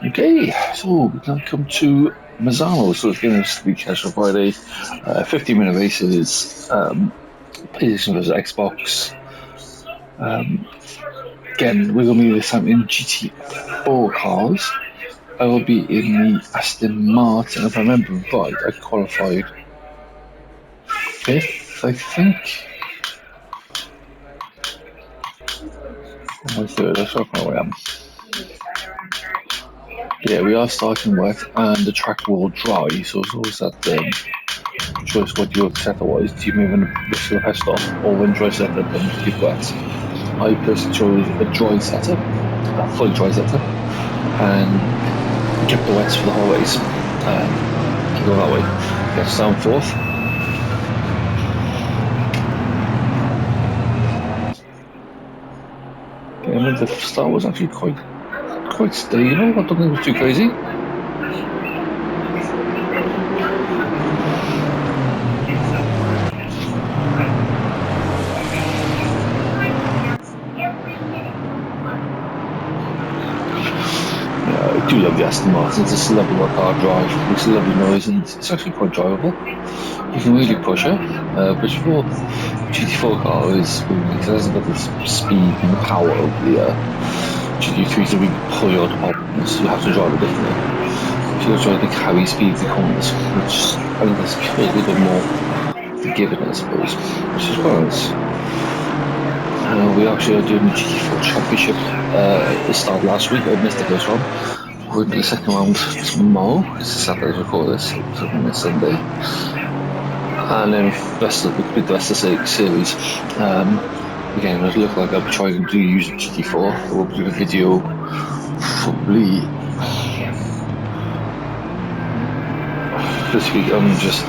Okay, so we now come to Mazzano. So it's going to be Casual Friday. 15-minute races. PlayStation versus Xbox. Um, Again, we're going to be this time in GT4 cars. I will be in the Aston Martin. If I remember right, I qualified fifth, I think. Or my third, I don't know where I am. Yeah, we are starting wet, and the track will dry, so it's always that choice what your setup was. Do you maybe want to risk the pest off, or when dry setup and keep wet? I personally chose a dry setup, a full dry setup, and kept the wets for the whole race. Keep going that way. Gets down fourth. And the start was actually quite stable. I don't think it was too crazy. Yeah, I do love the Aston Martin. It's a lovely car drive. It makes a lovely noise, and it's actually quite drivable. You can really push it, which for GT4 car is really nice. It hasn't got the speed and the power of the GT3 to really pull you out of problems. You have to drive it differently. So you have to try to carry speed to corners, which I think this feels a little bit more forgiving, I suppose, which is quite nice. We actually are doing the GT4 Championship. It started last week. I missed the first round. We're doing the second round tomorrow. It's Saturday to record this, so it's Sunday. And then with the rest of the series. Again, it looks like I'll be trying to use the GT4. We'll be doing a video probably this week on just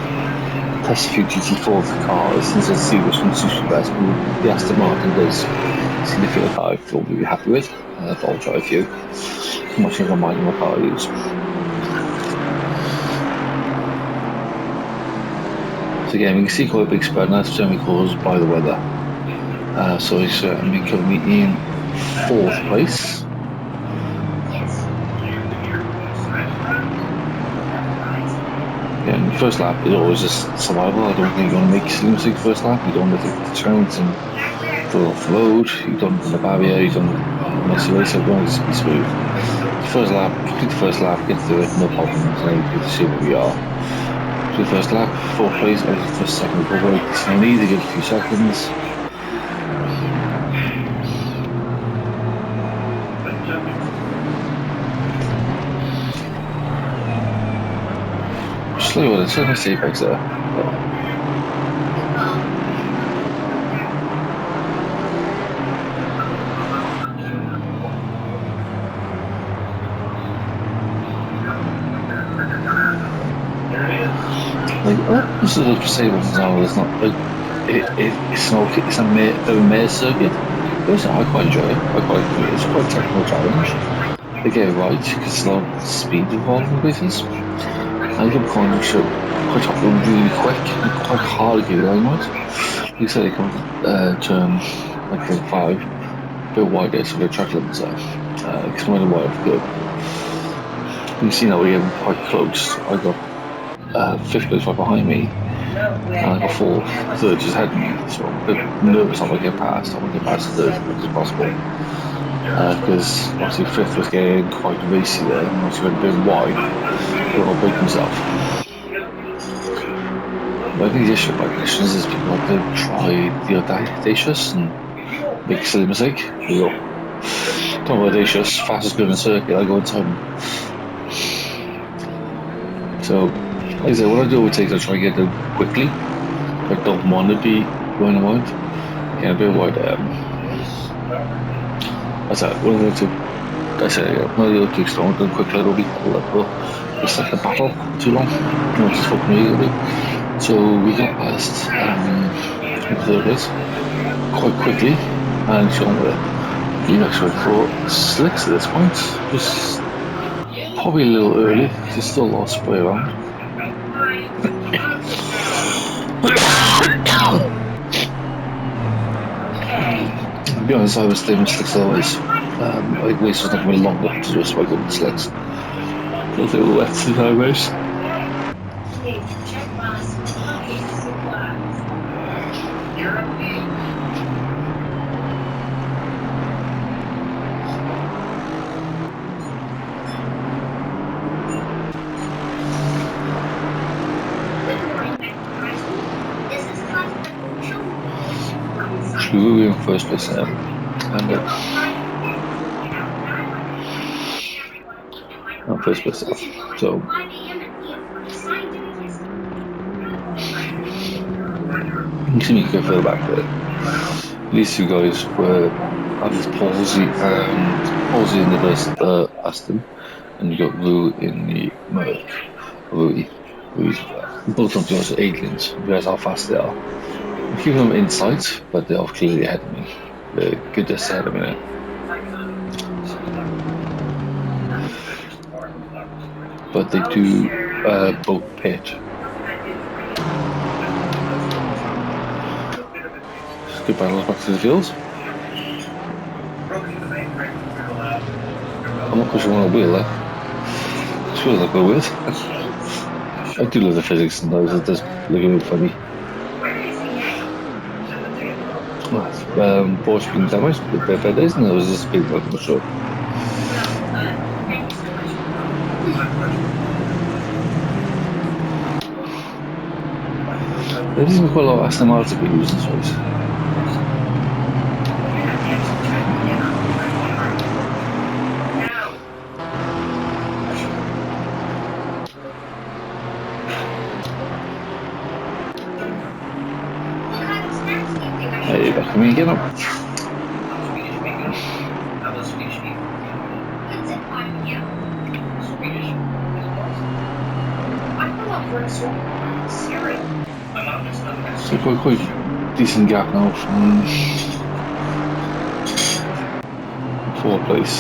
test a few GT4 cars and just see which one suits you best. The Aston Martin does seem to feel a car I feel really happy with, but I'll try a few. I'm not sure if I mind what car I use. So again, we can see quite a big spread, and that's generally caused by the weather. So he's currently in fourth place. Again, the first lap is always just survival. I don't think you want to make silly mistakes first lap. You don't want to take the chance and go off the road. You don't want the barrier. You don't mess your race up. You want to just be smooth. First lap, complete the first lap, get through it, no problems. And then you can see where we are. So the first lap, fourth place, I was the first second over. It's no need to give a few seconds. Slow on it, so nice apex there. This is a say it's not like it's a maze circuit. Listen, I quite enjoy it. It's quite a technical challenge. They get it right because it's a lot of speed involved in places. I think corners should quite often really quick and quite hard to get going right. You said they come turn like 5, a bit wider, so the track limits there. Because when the wide good. You see now we're getting quite close. I got fifth place right behind me, and I got fourth, third just ahead of me. So I'm a bit nervous I want to get past. I want to get past third as quick as possible. Because obviously fifth was getting quite racy there, and obviously went a bit wide. He will break himself. But I think the issue about conditions is people like to try the audacious and make a silly mistake. You go, talking about audacious, fastest good in the circuit, I go in time. So, like I said, what I do always take is I try to get them quickly. I don't want to be going wide. Yeah, a bit wide. What's that? What am I to? I say, I'm not going too strong, going quickly, I don't be it's like a battle too long. No, just fucking immediately. So we got past the third place quite quickly, and Sean he actually for slicks at this point. Just probably a little early, there's still a lot of spray around. To be honest, I was staying with slicks always. I think race was taking me longer to do a spike over the slicks. So they were wet the time race. We were in first place and first place off. So you see me go further back there. These two guys were Alice Palsy in the first Aston, and you got Rue in the Merc. Rui. Both of those are aliens. You realize how fast they are. I'm keeping them in sight, but they're clearly ahead of me. They're good distance ahead of me now. But they do both pit. Good battle back to the field. I'm not quite sure on a wheel there. It feels like a weird. I do love the physics sometimes, it does look a bit funny. Board's been damaged with their feathers, and there was a speed bump for sure. There isn't quite a lot of Aston Martin to be used in this race. Hey, back to me again. So quite decent gap now from fourth place.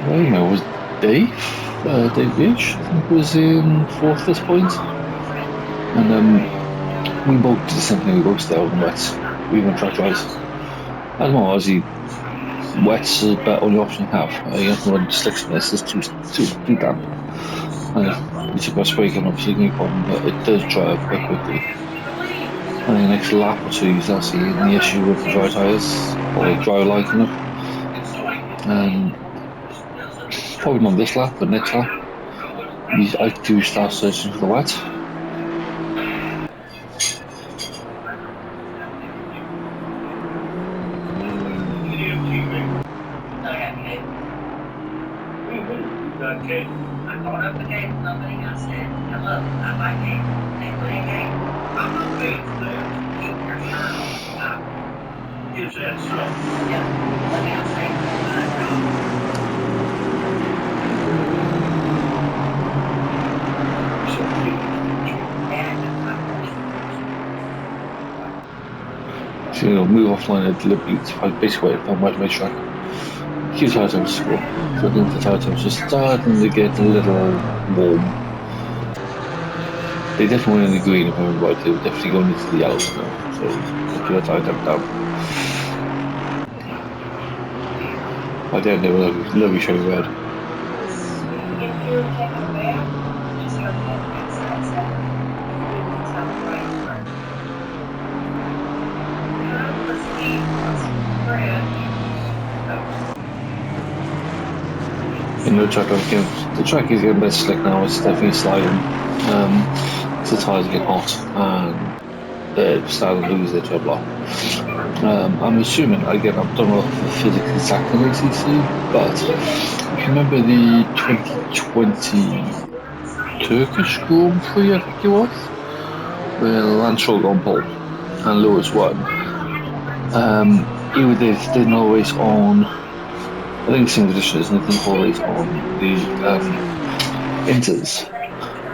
I don't know, was Dave Beach, I think was in fourth at this point. And we both did the same thing, we both stayed out in wets. We even tried tries. I don't know, obviously wets is about only option you have. You have to run slicks from this, it's too damp. And we took our spray gun, obviously no problem, but it does dry up quite quickly. And the next lap or two, you start seeing the issue with the dry tyres, or dry lighting up. And probably not this lap, but next lap, I do start searching for the wet. So, move offline a little bit. I basically wait for my track. Keep tyre temps to score. So I think the tyre temps are starting to get a little warm. They definitely went in the green if I remember right. They were definitely going into the yellows now. So keep the tyre temp down. By the end they were lovely showing red. In the track, the track is getting a bit slick now, it's definitely sliding. So the tyres get hot and they're starting to lose their tread block. I'm assuming, again, I don't know the physics exactly in ACC, but if you remember the 2020 Turkish Grand Prix, I think it was, where Lance Stroll got on pole and Lewis won. He did no race on, I think single conditions, and they did no race on the inters.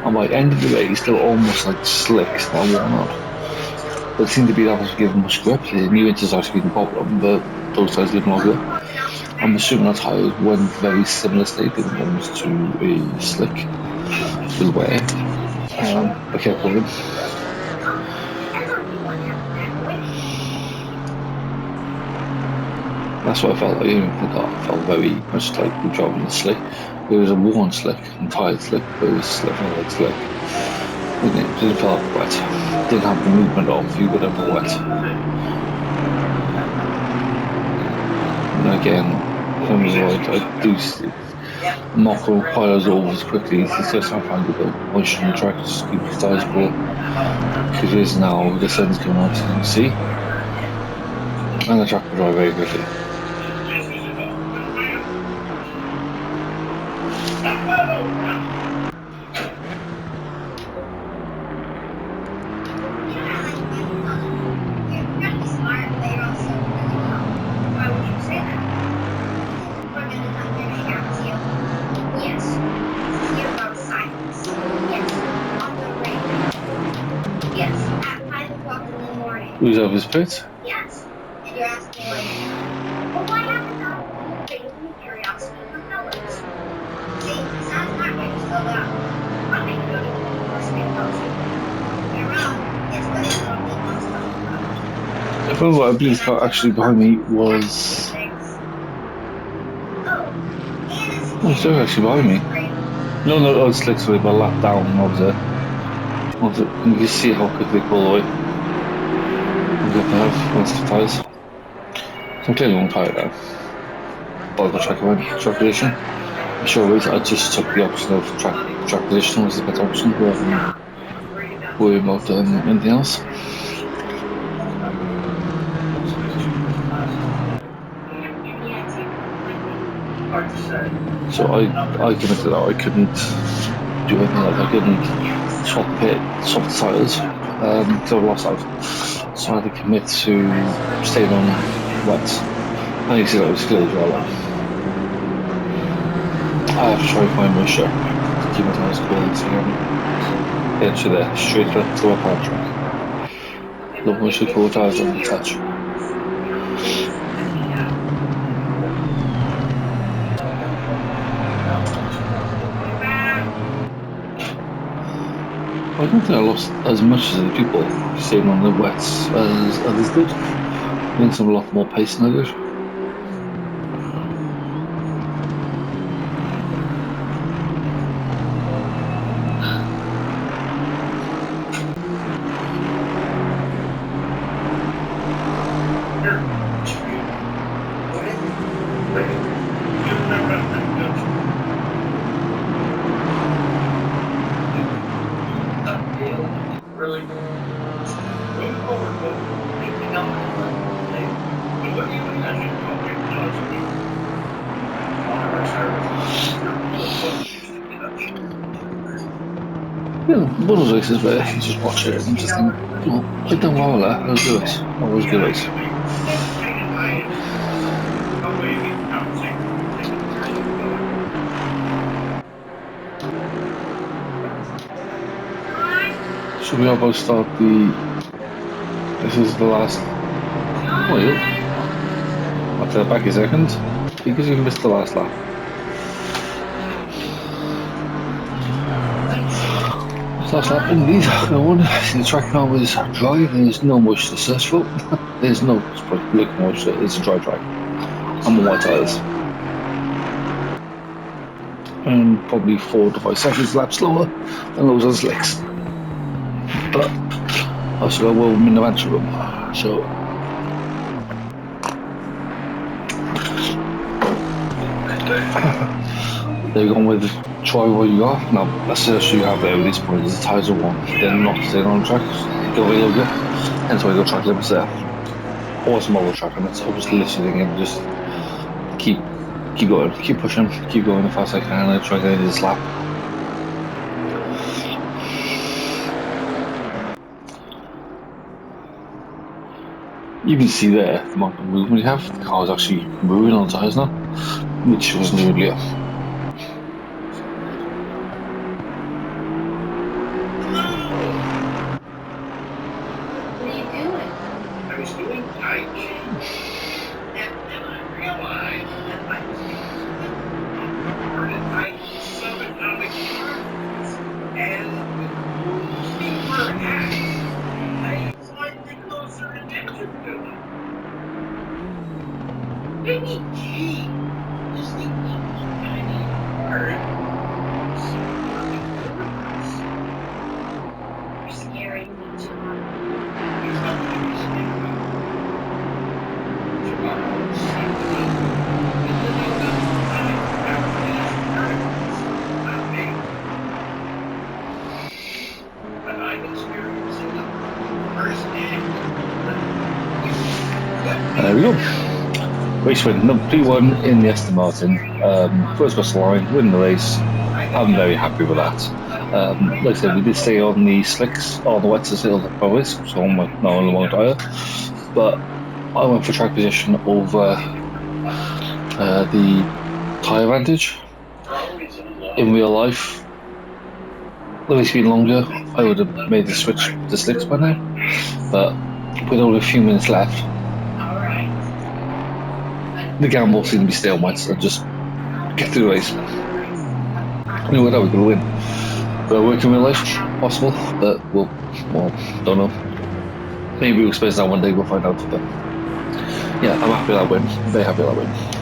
And by the end of the race, they were almost like slicks that worn out. But it seemed to be that was giving much grip. The new inters actually been the problem, but those tyres live longer. I'm assuming that tyres were in very similar state, they went almost to a slick with wear. But kept going. That's what I felt like. Even the car felt very much like we drove in the slick. It was a worn slick and tired slick, but it was slick, not like slick. It didn't feel like wet. Didn't have the movement of you would have a wet. And again, him as well, I do I'm not going to pile those over as quickly. It's just I'm trying to get the moisture in the track, just keep the tyres cool. Because it is now, the sun's coming out, as you can see. And the track will dry very quickly. Who's over his pit? If I believe the car actually behind me was. Oh, it's actually behind me. No, no, I was slick, sorry, but a lap down. I was there. You can see how quickly they pull away. I'm going to have once the tyres. So I'm clearly on tyre now. But I'll go track position. I'm sure I just took the option of track position was the better option rather than worry about anything else. So I committed that I couldn't do anything else. I couldn't swap the tyres because I lost out. So I had to commit to staying on wet. And you see that was clear as well. I have to try and find moisture to keep my tyres cool. So head to there, straight to a power track. No moisture, cool tyres on the touch. I don't think I lost as much as the people staying on the wets as others did. I think some a lot more pace than I did. Yeah, one of those races where you just watch it and just think, well, I've done well there, that was good race. That was a good race. So we are about to start this is the last, well, I'll tell back a second, because you missed the last lap. Last lap indeed, the track now is dry, there's no moisture successful, there's no liquid moisture, it's a dry track. I'm on white tyres. And probably 4 to 5 seconds lap slower than those on slicks. But I still got well in the adventure room, so they're going with try what you got. Now that's the issue you have there with these points is the tyres are warm. They're not staying on the track, they go very low, hence why you got track limits there. Or some other track limits. I was literally thinking just keep going, keep pushing, keep going as fast as I can and try to get this lap. You can see there the amount of movement you have. The car is actually moving on the tyres now, which wasn't earlier. There we go. Race win, number P1 in the Aston Martin. First across the line, win the race. I'm very happy with that. Like I said, we did stay on the slicks, on the wets as little always, so on my not on the long tyre. But I went for track position over the tyre advantage. In real life, the race being longer, I would have made the switch to slicks by now. But with only a few minutes left, the gamble seemed to be stay on wets and just get through the race. We were going to win. Will it work in real life? Possible, but well, don't know. Maybe we'll experience that one day, we'll find out. But yeah, I'm happy with that win. I'm very happy with that win.